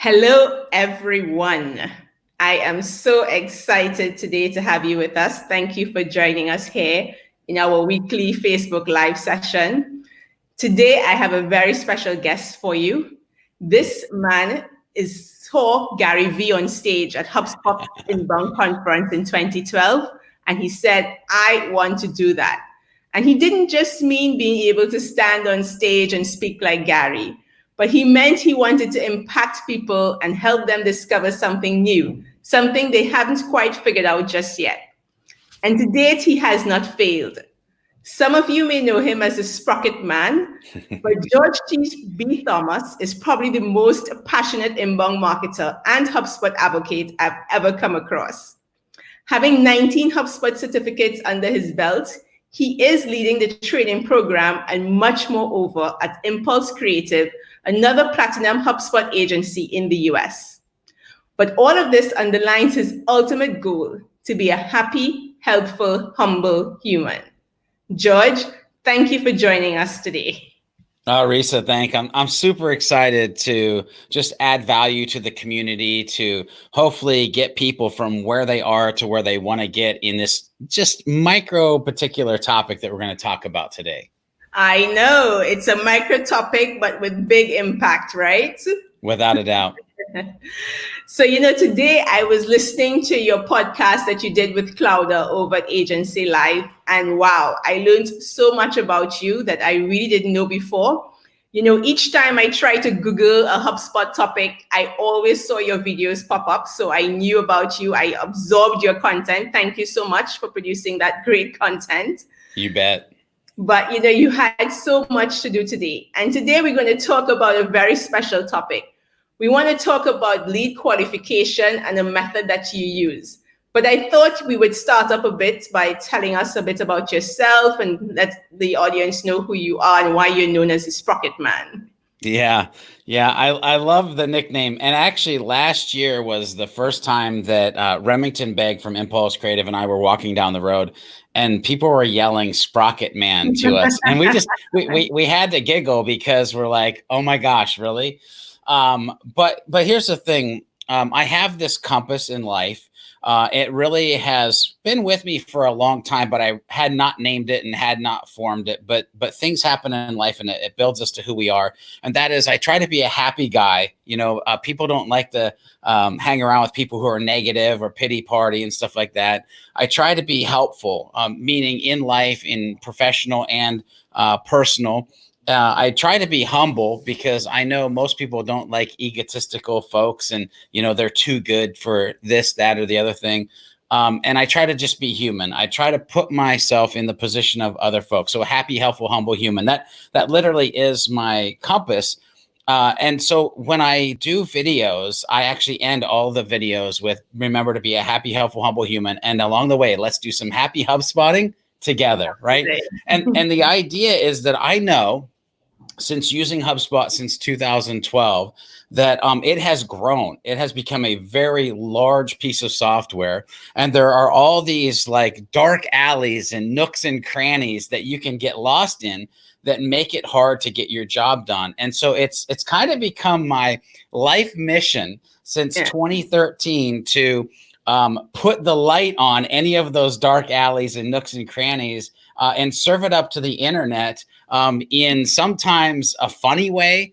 Hello, everyone. I am so excited today to have you with us. Thank you for joining us here in our weekly Facebook Live session. Today, I have a very special guest for you. This man saw Gary Vee on stage at HubSpot Inbound Conference in 2012, and he said, I want to do that. And he didn't just mean being able to stand on stage and speak like Gary, but he meant he wanted to impact people and help them discover something new, something they haven't quite figured out just yet. And to date, he has not failed. Some of you may know him as the Sprocket Man, but Geroge B Thomas is probably the most passionate inbound marketer and HubSpot advocate I've ever come across. Having 19 HubSpot certificates under his belt, he is leading the training program and much more over at Impulse Creative, another platinum HubSpot agency in the US. But all of this underlines his ultimate goal, to be a happy, helpful, humble human. George, thank you for joining us today. Risa, I'm super excited to just add value to the community, to hopefully get people from where they are to where they want to get in this just micro particular topic that we're going to talk about today. I know it's a micro topic, but with big impact, right? Without a doubt. So, today I was listening to your podcast that you did with Clouda over at Agency Live. And wow, I learned so much about you that I really didn't know before. Each time I try to Google a HubSpot topic, I always saw your videos pop up. So I knew about you. I absorbed your content. Thank you so much for producing that great content. You bet. But, you had so much to do today. And today we're going to talk about a very special topic. We want to talk about lead qualification and a method that you use. But I thought we would start up a bit by telling us a bit about yourself and let the audience know who you are and why you're known as the Sprocket Man. Yeah. I love the nickname. And actually last year was the first time that Remington Begg from Impulse Creative and I were walking down the road and people were yelling Sprocket Man to us. And we had to giggle because we're like, oh my gosh, really? But here's the thing. I have this compass in life. It really has been with me for a long time, but I had not named it and had not formed it. But things happen in life and it builds us to who we are. And that is, I try to be a happy guy. People don't like to hang around with people who are negative or pity party and stuff like that. I try to be helpful, meaning in life, in professional and personal. I try to be humble because I know most people don't like egotistical folks and, they're too good for this, that, or the other thing. And I try to just be human. I try to put myself in the position of other folks. So a happy, helpful, humble human, that literally is my compass. And so when I do videos, I actually end all the videos with, remember to be a happy, helpful, humble human. And along the way, let's do some happy HubSpotting together, right? And the idea is that I know, since using HubSpot since 2012, that it has grown. It has become a very large piece of software. And there are all these like dark alleys and nooks and crannies that you can get lost in that make it hard to get your job done. And so it's kind of become my life mission since 2013 to put the light on any of those dark alleys and nooks and crannies and serve it up to the internet in sometimes a funny way,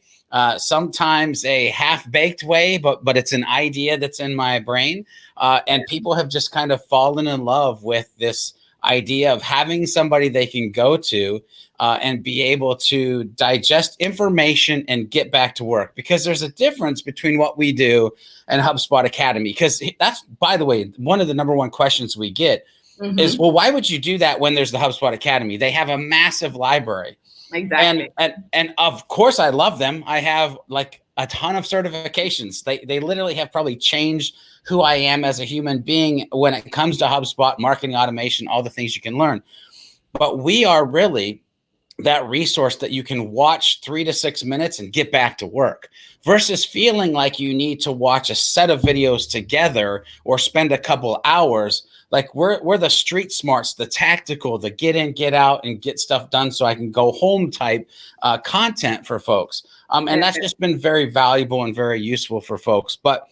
sometimes a half-baked way, but it's an idea that's in my brain. And people have just kind of fallen in love with this idea of having somebody they can go to and be able to digest information and get back to work. Because there's a difference between what we do and HubSpot Academy. Because that's, by the way, one of the number one questions we get is, well, why would you do that when there's the HubSpot Academy? They have a massive library. Exactly. And of course I love them. I have like a ton of certifications. They literally have probably changed who I am as a human being when it comes to HubSpot, marketing automation, all the things you can learn. But we are really that resource that you can watch 3 to 6 minutes and get back to work, versus feeling like you need to watch a set of videos together or spend a couple hours. Like we're the street smarts, the tactical, the get in, get out, and get stuff done so I can go home type content for folks. And that's just been very valuable and very useful for folks. But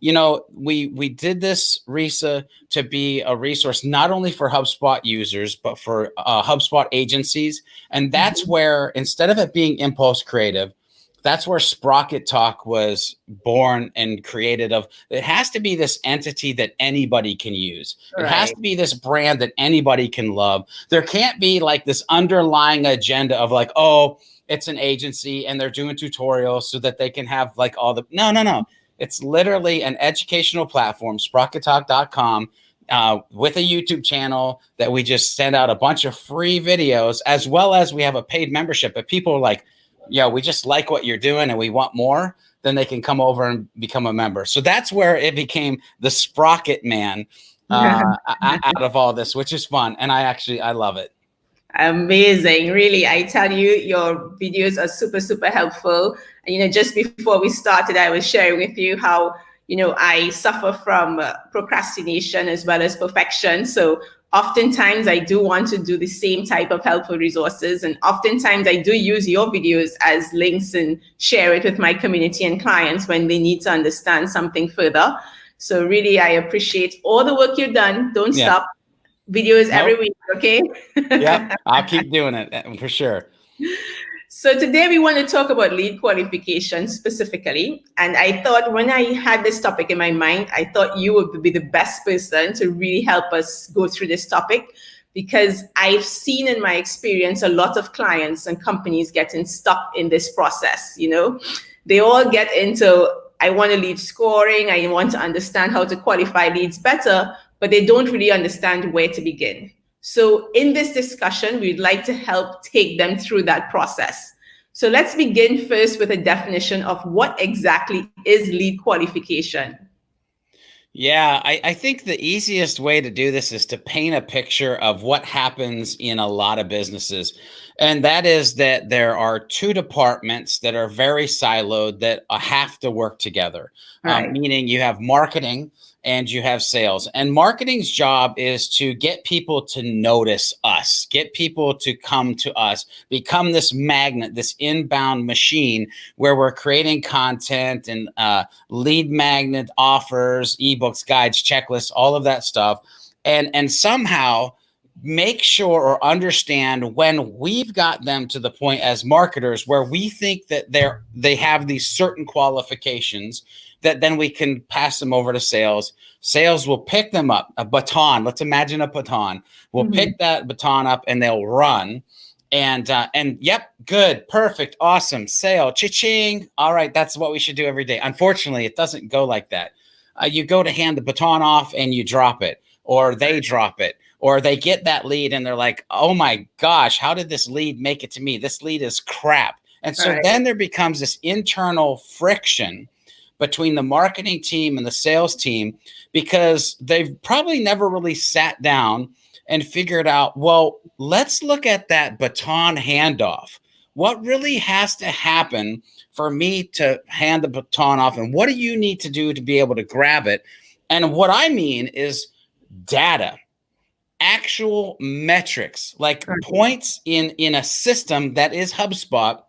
you know, we did this, Risa, to be a resource not only for HubSpot users, but for HubSpot agencies. And that's where, instead of it being Impulse Creative, that's where Sprocket Talk was born and created. Of it has to be this entity that anybody can use. It has to be this brand that anybody can love. There can't be like this underlying agenda of like, oh, it's an agency and they're doing tutorials so that they can have like all the no. It's literally an educational platform, sprockettalk.com, with a YouTube channel that we just send out a bunch of free videos, as well as we have a paid membership. If people are like, yeah, we just like what you're doing and we want more, then they can come over and become a member. So that's where it became the Sprocket Man out of all this, which is fun. And I love it. Amazing. Really, I tell you, your videos are super, super helpful. And, you know, just before we started, I was sharing with you how, you know, I suffer from procrastination as well as perfection. So oftentimes I do want to do the same type of helpful resources. And oftentimes I do use your videos as links and share it with my community and clients when they need to understand something further. So really, I appreciate all the work you've done. Don't stop. Videos every week, okay? Yeah, I'll keep doing it for sure. So today we want to talk about lead qualification specifically. And I thought when I had this topic in my mind, I thought you would be the best person to really help us go through this topic, because I've seen in my experience a lot of clients and companies getting stuck in this process. You know, they all get into, I want to lead scoring, I want to understand how to qualify leads better, but they don't really understand where to begin. So in this discussion, we'd like to help take them through that process. So let's begin first with a definition of what exactly is lead qualification. Yeah, I think the easiest way to do this is to paint a picture of what happens in a lot of businesses. And that is that there are two departments that are very siloed that have to work together, meaning you have marketing and you have sales. And marketing's job is to get people to notice us, get people to come to us, become this magnet, this inbound machine where we're creating content and lead magnet offers, ebooks, guides, checklists, all of that stuff. And somehow make sure or understand when we've got them to the point as marketers where we think that they have these certain qualifications, that then we can pass them over to sales. Sales will pick them up, a baton. Let's imagine a baton. We'll pick that baton up and they'll run. And yep, good, perfect, awesome, sale, cha-ching. All right, that's what we should do every day. Unfortunately, it doesn't go like that. You go to hand the baton off and you drop it, or they drop it, or they get that lead and they're like, oh my gosh, how did this lead make it to me? This lead is crap. And so then there becomes this internal friction between the marketing team and the sales team, because they've probably never really sat down and figured out, well, let's look at that baton handoff. What really has to happen for me to hand the baton off? And what do you need to do to be able to grab it? And what I mean is data, actual metrics, like points in a system that is HubSpot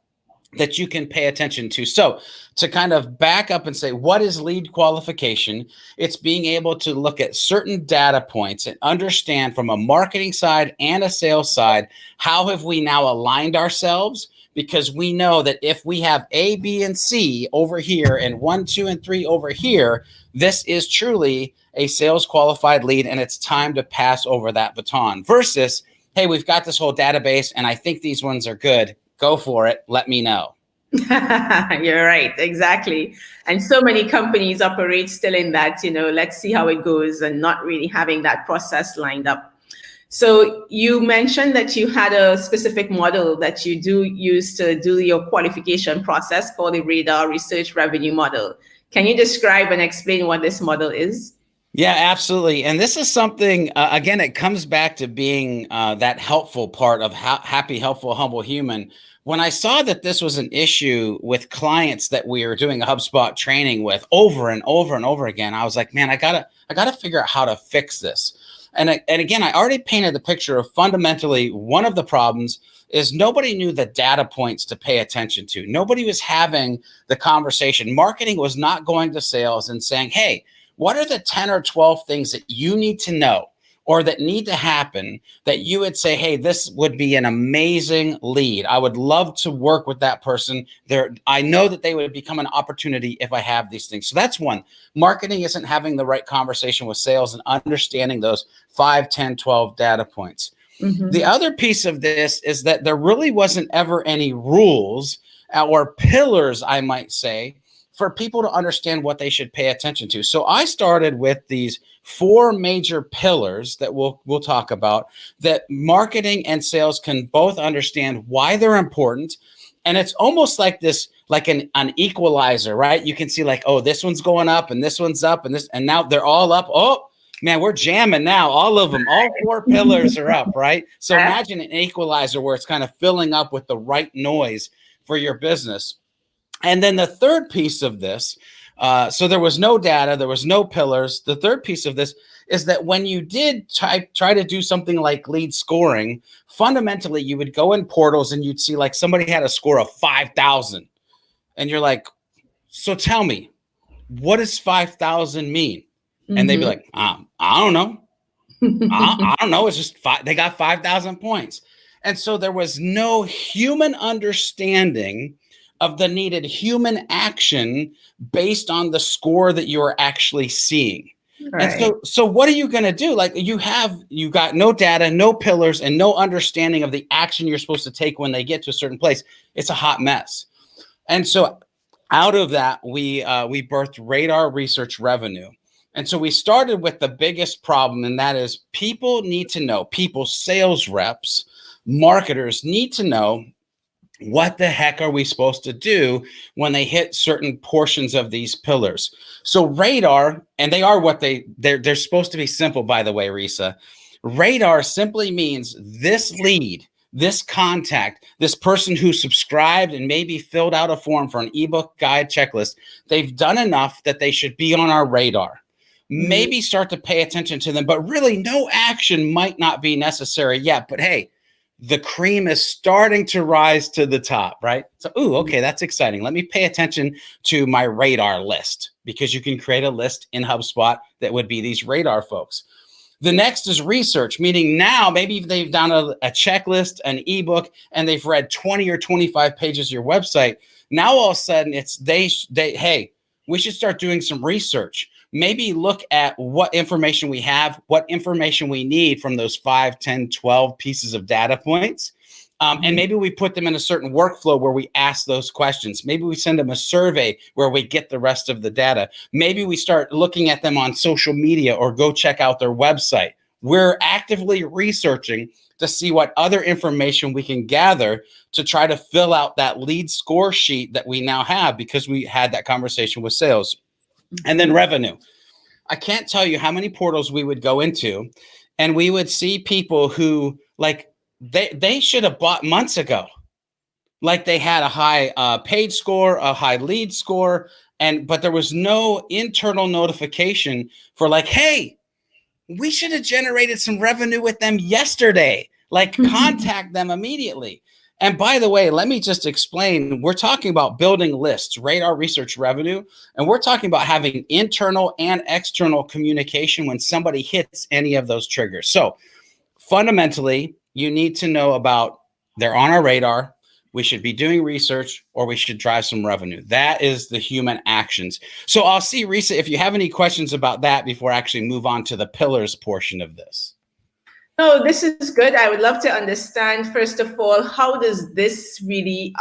that you can pay attention to. So to kind of back up and say, what is lead qualification? It's being able to look at certain data points and understand from a marketing side and a sales side, how have we now aligned ourselves? Because we know that if we have A, B, and C over here and 1, 2, and 3 over here, this is truly a sales qualified lead and it's time to pass over that baton, versus, hey, we've got this whole database and I think these ones are good. Go for it. Let me know. You're right. Exactly. And so many companies operate still in that, you know, let's see how it goes, and not really having that process lined up. So you mentioned that you had a specific model that you do use to do your qualification process called the Radar Research Revenue Model. Can you describe and explain what this model is? Yeah, absolutely. And this is something, again, it comes back to being that helpful part of happy, helpful, humble human. When I saw that this was an issue with clients that we were doing a HubSpot training with over and over and over again, I was like, man, I gotta figure out how to fix this. And again, I already painted the picture of fundamentally one of the problems is nobody knew the data points to pay attention to. Nobody was having the conversation. Marketing was not going to sales and saying, hey, what are the 10 or 12 things that you need to know or that need to happen that you would say, hey, this would be an amazing lead. I would love to work with that person. I know that they would become an opportunity if I have these things. So that's one. Marketing isn't having the right conversation with sales and understanding those 5, 10, 12 data points. Mm-hmm. The other piece of this is that there really wasn't ever any rules or pillars, I might say, for people to understand what they should pay attention to. So I started with these 4 major pillars that we'll talk about that marketing and sales can both understand why they're important. And it's almost like this, like an equalizer, right? You can see like, oh, this one's going up and this one's up and this, and now they're all up. Oh, man, we're jamming now. All of them, all 4 pillars are up, right? So imagine an equalizer where it's kind of filling up with the right noise for your business. And then the third piece of this, so there was no data, there was no pillars. The third piece of this is that when you did try to do something like lead scoring, fundamentally you would go in portals and you'd see like somebody had a score of 5,000. And you're like, so tell me, what does 5,000 mean? And they'd be like, I don't know. I don't know. It's just they got 5,000 points. And so there was no human understanding of the needed human action based on the score that you're actually seeing. Right. And so what are you going to do? Like you got no data, no pillars, and no understanding of the action you're supposed to take when they get to a certain place. It's a hot mess. And so out of that, we birthed Radar Research Revenue. And so we started with the biggest problem, and that is people need to know, sales reps, marketers need to know what the heck are we supposed to do when they hit certain portions of these pillars? So radar, and they are what they're supposed to be simple, by the way, Risa. Radar simply means this lead, this contact, this person who subscribed and maybe filled out a form for an ebook guide checklist, they've done enough that they should be on our radar. Maybe start to pay attention to them, but really no action might not be necessary yet. But hey, the cream is starting to rise to the top, right? So, okay, that's exciting. Let me pay attention to my radar list, because you can create a list in HubSpot that would be these radar folks. The next is research, meaning now maybe they've done a checklist, an ebook, and they've read 20 or 25 pages of your website. Now all of a sudden it's hey, we should start doing some research. Maybe look at what information we have, what information we need from those 5, 10, 12 pieces of data points. And maybe we put them in a certain workflow where we ask those questions. Maybe we send them a survey where we get the rest of the data. Maybe we start looking at them on social media or go check out their website. We're actively researching to see what other information we can gather to try to fill out that lead score sheet that we now have because we had that conversation with sales. And then revenue. I can't tell you how many portals we would go into, and we would see people who like they should have bought months ago. Like they had a high paid score, a high lead score, but there was no internal notification for like, hey, we should have generated some revenue with them yesterday. Like contact them immediately. And by the way, let me just explain, we're talking about building lists, Radar Research Revenue, and we're talking about having internal and external communication when somebody hits any of those triggers. So fundamentally, you need to know about they're on our radar, we should be doing research, or we should drive some revenue. That is the human actions. So I'll see, Risa, if you have any questions about that before I actually move on to the pillars portion of this. No, this is good. I would love to understand, first of all, how does this really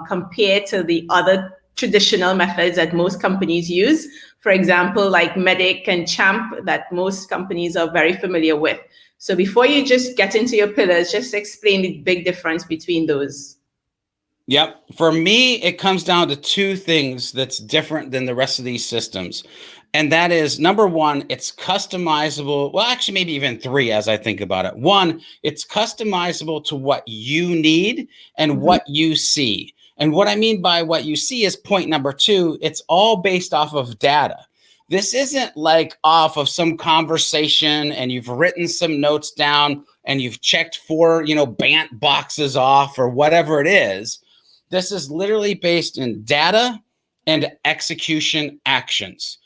compare to the other traditional methods that most companies use? For example, like MEDDIC and CHAMP that most companies are very familiar with. So before you just get into your pillars, just explain the big difference between those. Yep. For me, it comes down to 2 things that's different than the rest of these systems. And that is number one, it's customizable. Well, actually, maybe even three as I think about it. One, it's customizable to what you need and what you see. And what I mean by what you see is point number two, it's all based off of data. This isn't like off of some conversation and you've written some notes down and you've checked 4, BANT boxes off or whatever it is. This is literally based in data and execution actions.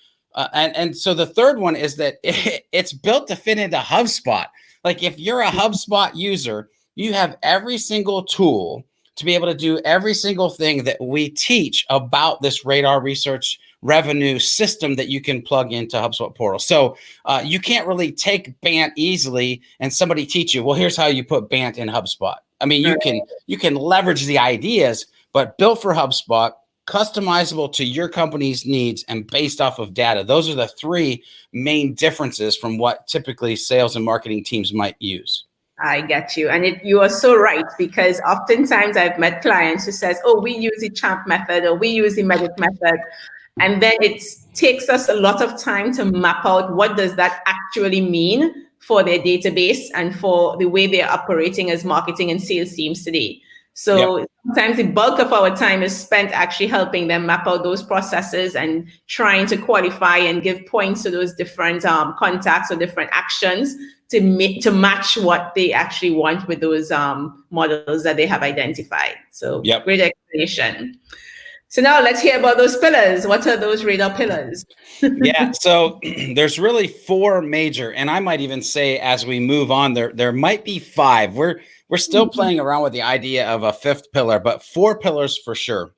And so the third one is that it's built to fit into HubSpot. Like if you're a HubSpot user, you have every single tool to be able to do every single thing that we teach about this radar research revenue system that you can plug into HubSpot portal. So you can't really take BANT easily and somebody teach you, well, here's how you put BANT in HubSpot. I mean, you can leverage the ideas, but built for HubSpot, customizable to your company's needs and based off of data. Those are the three main differences from what typically sales and marketing teams might use. I get you. And you are so right, because oftentimes I've met clients who says, oh, we use the CHAMP method or we use the MEDDIC method. And then it takes us a lot of time to map out what does that actually mean for their database and for the way they're operating as marketing and sales teams today. So sometimes the bulk of our time is spent actually helping them map out those processes and trying to qualify and give points to those different contacts or different actions to match what they actually want with those models that they have identified. So great explanation. So now let's hear about those pillars. What are those radar pillars? So there's really 4 major, and I might even say as we move on, there might be 5. We're still playing around with the idea of a 5th pillar, but 4 pillars for sure.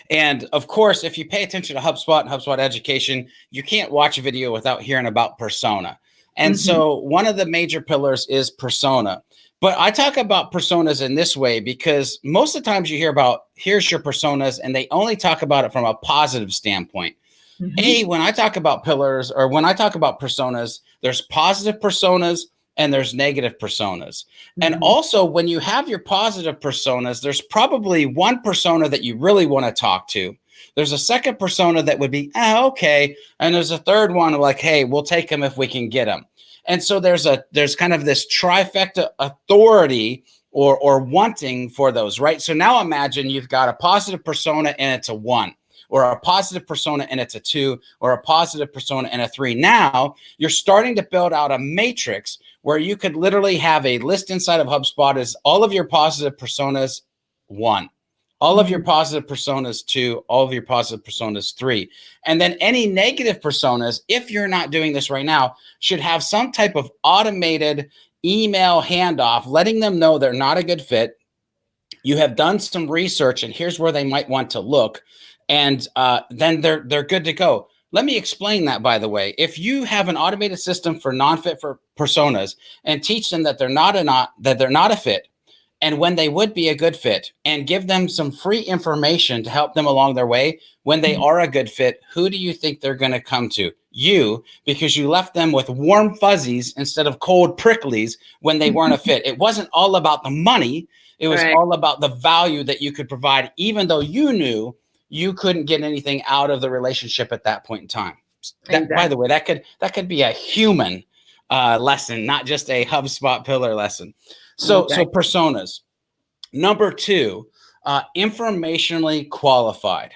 And of course, if you pay attention to HubSpot and HubSpot education, you can't watch a video without hearing about persona. And so one of the major pillars is persona. But I talk about personas in this way because most of the times you hear about, here's your personas, and they only talk about it from a positive standpoint. When I talk about pillars or when I talk about personas, there's positive personas and there's negative personas. And also when you have your positive personas, there's probably one persona that you really want to talk to. There's a second persona that would be, okay. And there's a third one like, hey, we'll take them if we can get them. And so there's kind of this trifecta authority or wanting for those, right? So now imagine you've got a positive persona and it's a 1, or a positive persona and it's a 2, or a positive persona and a 3. Now you're starting to build out a matrix where you could literally have a list inside of HubSpot is all of your positive personas 1, all of your positive personas 2, all of your positive personas 3. And then any negative personas, if you're not doing this right now, should have some type of automated email handoff, letting them know they're not a good fit. You have done some research and here's where they might want to look. And then they're good to go. Let me explain that, by the way. If you have an automated system for non-fit for personas and teach them that they're not a fit, and when they would be a good fit, and give them some free information to help them along their way, when they are a good fit, who do you think they're going to come to? You, because you left them with warm fuzzies instead of cold pricklies when they weren't a fit. It wasn't all about the money. It was all about the value that you could provide, even though you knew you couldn't get anything out of the relationship at that point in time. That, by the way, that could be a human lesson, not just a HubSpot pillar lesson. So personas. Number 2, informationally qualified,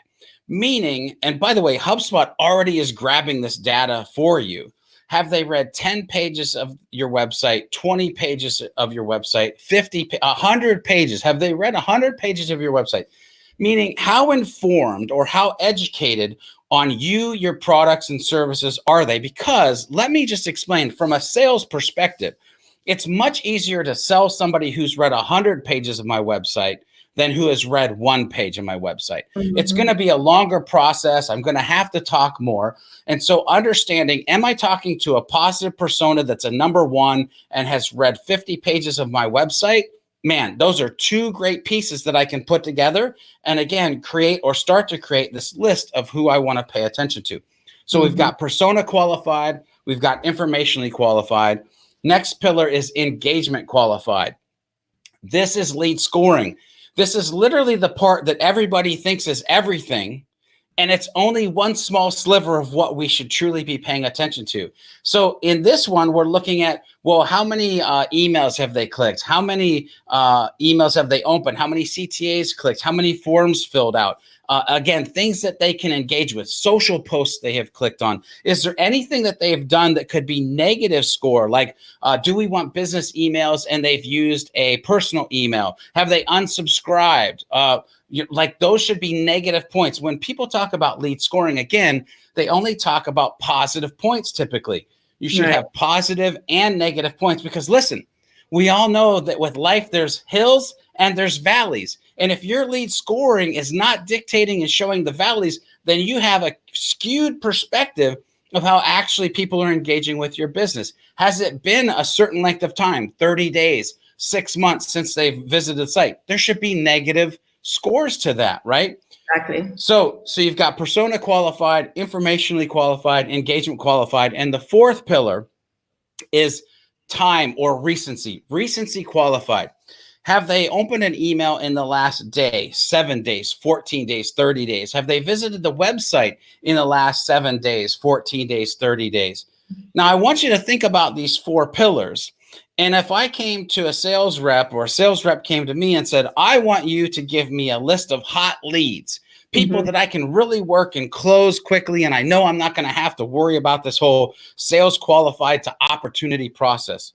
meaning, and by the way, HubSpot already is grabbing this data for you. Have they read 10 pages of your website, 20 pages of your website, 100 pages? Have they read 100 pages of your website? Meaning, how informed or how educated on you, your products and services are they? Because let me just explain from a sales perspective, it's much easier to sell somebody who's read 100 pages of my website than who has read 1 page of my website. It's going to be a longer process. I'm going to have to talk more. And so understanding, am I talking to a positive persona that's a number 1 and has read 50 pages of my website? Man, those are 2 great pieces that I can put together and again, create or start to create this list of who I want to pay attention to. So we've got persona qualified. We've got informationally qualified. Next pillar is engagement qualified. This is lead scoring. This is literally the part that everybody thinks is everything And it's only one small sliver of what we should truly be paying attention to. So in this one, we're looking at, well, how many emails have they clicked? How many emails have they opened? How many CTAs clicked? How many forms filled out? Again, things that they can engage with, social posts they have clicked on. Is there anything that they have done that could be negative score? Like, do we want business emails and they've used a personal email? Have they unsubscribed? Like those should be negative points. When people talk about lead scoring, again, they only talk about positive points typically. You should have positive and negative points because listen, we all know that with life, there's hills and there's valleys. And if your lead scoring is not dictating and showing the valleys, then you have a skewed perspective of how actually people are engaging with your business. Has it been a certain length of time, 30 days, 6 months since they've visited the site? There should be negative scores to that, right? Exactly. So you've got persona qualified, informationally qualified, engagement qualified. And the fourth pillar is time or recency. Recency qualified. Have they opened an email in the last day, 7 days, 14 days, 30 days? Have they visited the website in the last 7 days, 14 days, 30 days? Now, I want you to think about these four pillars. And if I came to a sales rep or a sales rep came to me and said, I want you to give me a list of hot leads, people that I can really work and close quickly, and I know I'm not going to have to worry about this whole sales qualified to opportunity process.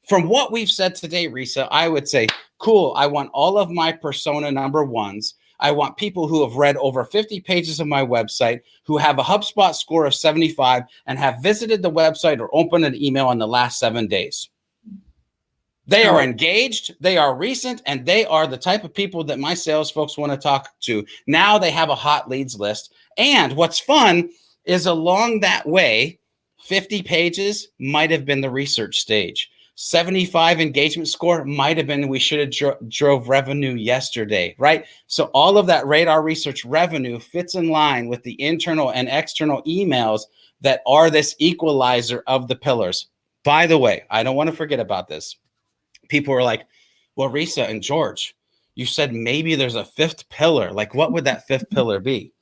From what we've said today, Risa, I would say, cool, I want all of my persona number ones. I want people who have read over 50 pages of my website, who have a HubSpot score of 75, and have visited the website or opened an email in the last 7 days. They are engaged, they are recent, and they are the type of people that my sales folks want to talk to. Now they have a hot leads list. And what's fun is along that way, 50 pages might have been the research stage. 75 engagement score might have been we should have drove revenue yesterday, right? So all of that radar research revenue fits in line with the internal and external emails that are this equalizer of the pillars. By the way, I don't want to forget about this. People were like, well, Risa and George, you said maybe there's a fifth pillar. Like, what would that fifth pillar be?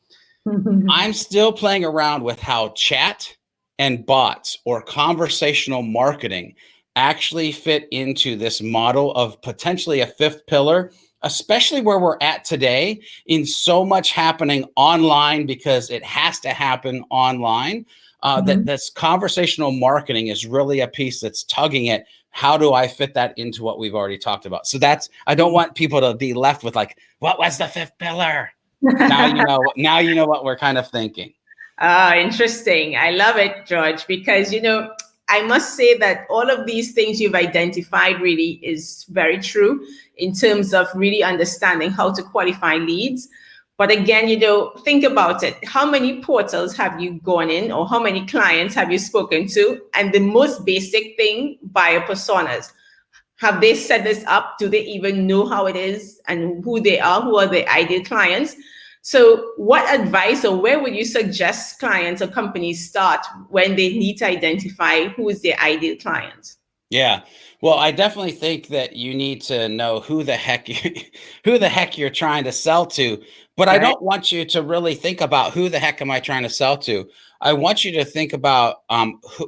I'm still playing around with how chat and bots or conversational marketing actually fit into this model of potentially a fifth pillar, especially where we're at today in so much happening online because it has to happen online. That this conversational marketing is really a piece that's tugging at how do I fit that into what we've already talked about? So that's, I don't want people to be left with like, what was the fifth pillar? Now you know what we're kind of thinking. Interesting. I love it, George, because, I must say that all of these things you've identified really is very true in terms of really understanding how to qualify leads. But again, think about it. How many portals have you gone in, or how many clients have you spoken to? And the most basic thing, buyer personas. Have they set this up? Do they even know how it is and who they are? Who are the ideal clients? So what advice or where would you suggest clients or companies start when they need to identify who is their ideal client? Yeah. Well, I definitely think that you need to know who the heck you're trying to sell to. But I don't want you to really think about who the heck am I trying to sell to. I want you to think about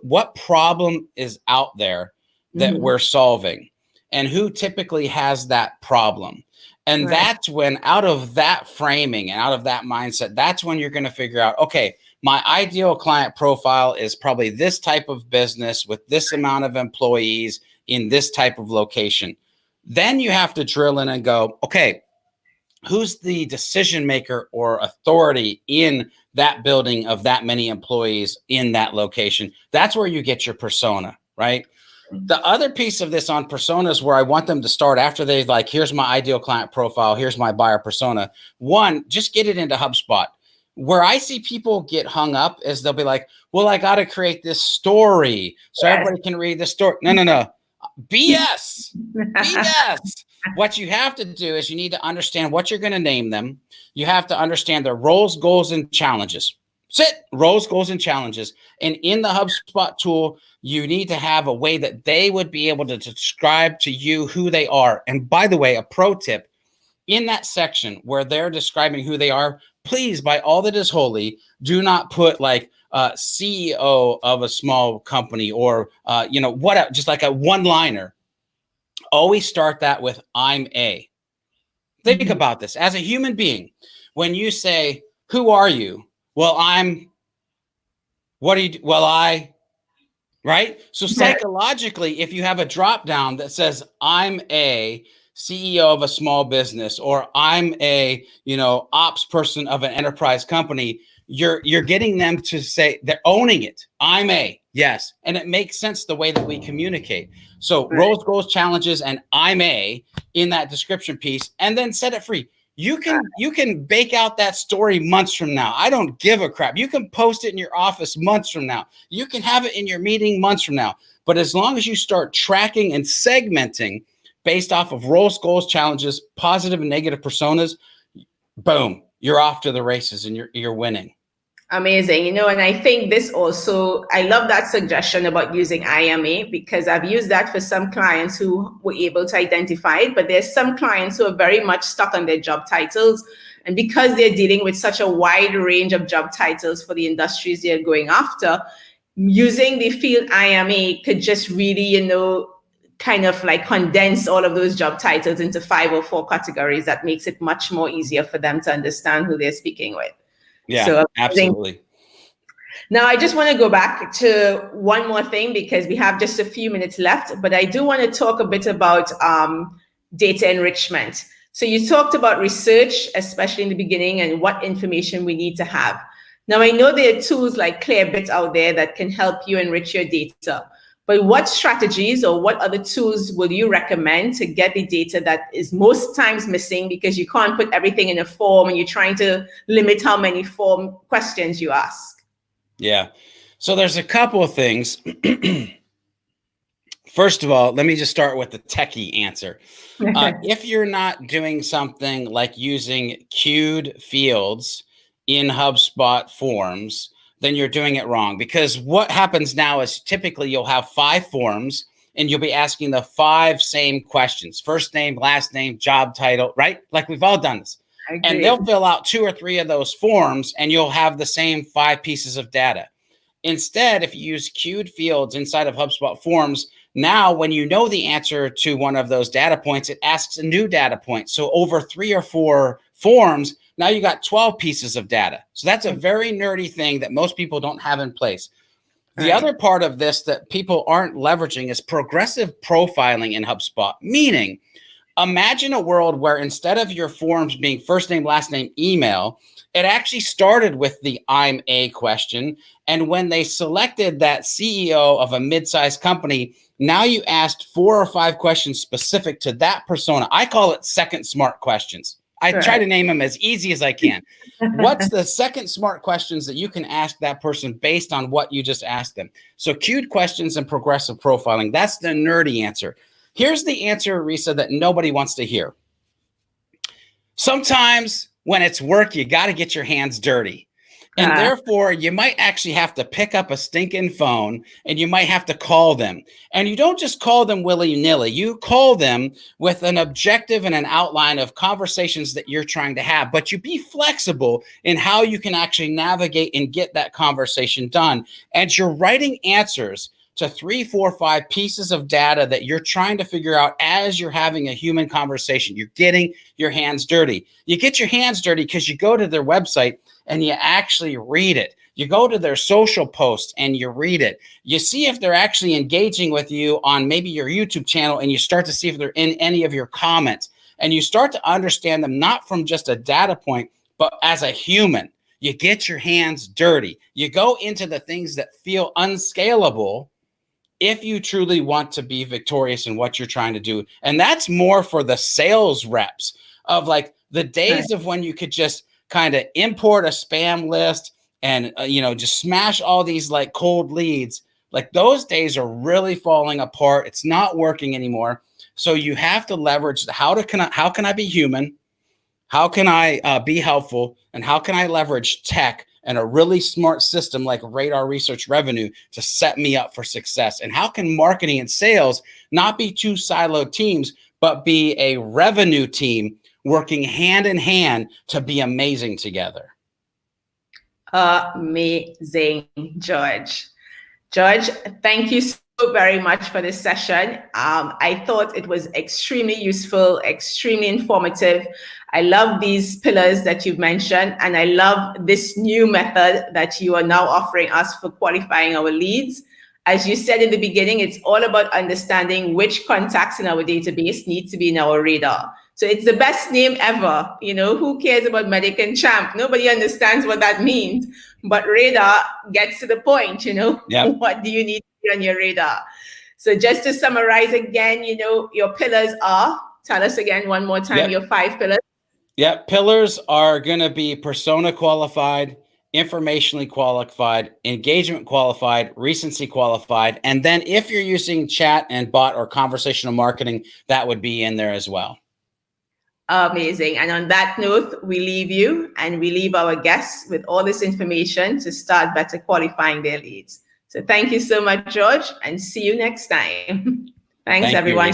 what problem is out there that we're solving and who typically has that problem. And that's when, out of that framing and out of that mindset, that's when you're going to figure out, okay, my ideal client profile is probably this type of business with this amount of employees in this type of location. Then you have to drill in and go, okay, who's the decision maker or authority in that building of that many employees in that location? That's where you get your persona, right? The other piece of this on personas where I want them to start after they like, here's my ideal client profile, here's my buyer persona. One, just get it into HubSpot. Where I see people get hung up is they'll be like, well, I got to create this story so everybody can read the story. No. BS. BS. What you have to do is you need to understand what you're going to name them. You have to understand their roles, goals, and challenges. Roles, goals, and challenges. And in the HubSpot tool, you need to have a way that they would be able to describe to you who they are. And by the way, a pro tip, in that section where they're describing who they are, please, by all that is holy, do not put like CEO of a small company or, what, just like a one-liner. Always start that with I'm a. Think about this. As a human being, when you say, who are you? Well, what do you do? Well, right? So psychologically, if you have a drop down that says, I'm a CEO of a small business, or I'm a, ops person of an enterprise company, you're getting them to say they're owning it. I'm a, yes. And it makes sense the way that we communicate. So roles, goals, challenges, and I'm a in that description piece, and then set it free. You can bake out that story months from now. I don't give a crap. You can post it in your office months from now. You can have it in your meeting months from now. But as long as you start tracking and segmenting based off of roles, goals, challenges, positive and negative personas, boom, you're off to the races and you're winning. Amazing. And I think this also, I love that suggestion about using IMA, because I've used that for some clients who were able to identify it, but there's some clients who are very much stuck on their job titles. And because they're dealing with such a wide range of job titles for the industries they're going after, using the field IMA could just really, kind of like condense all of those job titles into 5 or 4 categories. That makes it much more easier for them to understand who they're speaking with. Yeah, so, absolutely. Now, I just want to go back to one more thing, because we have just a few minutes left, but I do want to talk a bit about data enrichment. So you talked about research, especially in the beginning, and what information we need to have. Now, I know there are tools like Clearbit out there that can help you enrich your data. But what strategies or what other tools would you recommend to get the data that is most times missing, because you can't put everything in a form and you're trying to limit how many form questions you ask? Yeah. So there's a couple of things. First of all, let me just start with the techie answer. If you're not doing something like using queued fields in HubSpot forms, then you're doing it wrong. Because what happens now is typically you'll have 5 forms and you'll be asking the 5 same questions: first name, last name, job title, right? Like we've all done this. And they'll fill out 2 or 3 of those forms and you'll have the same 5 pieces of data. Instead, if you use queued fields inside of HubSpot forms, now when you know the answer to one of those data points, it asks a new data point. So over 3 or 4 forms, now you got 12 pieces of data. So that's a very nerdy thing that most people don't have in place. The other part of this that people aren't leveraging is progressive profiling in HubSpot, meaning imagine a world where instead of your forms being first name, last name, email, it actually started with the I'm a question. And when they selected that CEO of a mid-sized company, now you asked 4 or 5 questions specific to that persona. I call it second smart questions. I try to name them as easy as I can. What's the second smart questions that you can ask that person based on what you just asked them? So queued questions and progressive profiling, that's the nerdy answer. Here's the answer, Risa, that nobody wants to hear. Sometimes when it's work, you got to get your hands dirty. And therefore, you might actually have to pick up a stinking phone and you might have to call them. And you don't just call them willy-nilly. You call them with an objective and an outline of conversations that you're trying to have. But you be flexible in how you can actually navigate and get that conversation done. And you're writing answers to 3, 4, 5 pieces of data that you're trying to figure out as you're having a human conversation. You're getting your hands dirty. You get your hands dirty because you go to their website and you actually read it. You go to their social posts and you read it. You see if they're actually engaging with you on maybe your YouTube channel, and you start to see if they're in any of your comments. And you start to understand them not from just a data point, but as a human. You get your hands dirty. You go into the things that feel unscalable if you truly want to be victorious in what you're trying to do. And that's more for the sales reps of like the days of when you could just kind of import a spam list and, just smash all these like cold leads. Like those days are really falling apart. It's not working anymore. So you have to leverage how can I be human? How can I be helpful? And how can I leverage tech and a really smart system like Radar Research Revenue to set me up for success? And how can marketing and sales not be 2 siloed teams, but be a revenue team working hand in hand to be amazing together? Amazing, George. George, thank you so very much for this session. I thought it was extremely useful, extremely informative. I love these pillars that you've mentioned, and I love this new method that you are now offering us for qualifying our leads. As you said in the beginning, it's all about understanding which contacts in our database need to be in our radar. So it's the best name ever. You know, who cares about MEDDIC and CHAMP? Nobody understands what that means. But radar gets to the point, you know. Yep. What do you need to be on your radar? So just to summarize again, you know, your pillars are, tell us again one more time, your 5 pillars. Yep. Pillars are going to be persona qualified, informationally qualified, engagement qualified, recency qualified. And then if you're using chat and bot or conversational marketing, that would be in there as well. Amazing. And on that note, we leave you and we leave our guests with all this information to start better qualifying their leads. So thank you so much, George, and see you next time. Thanks, everyone.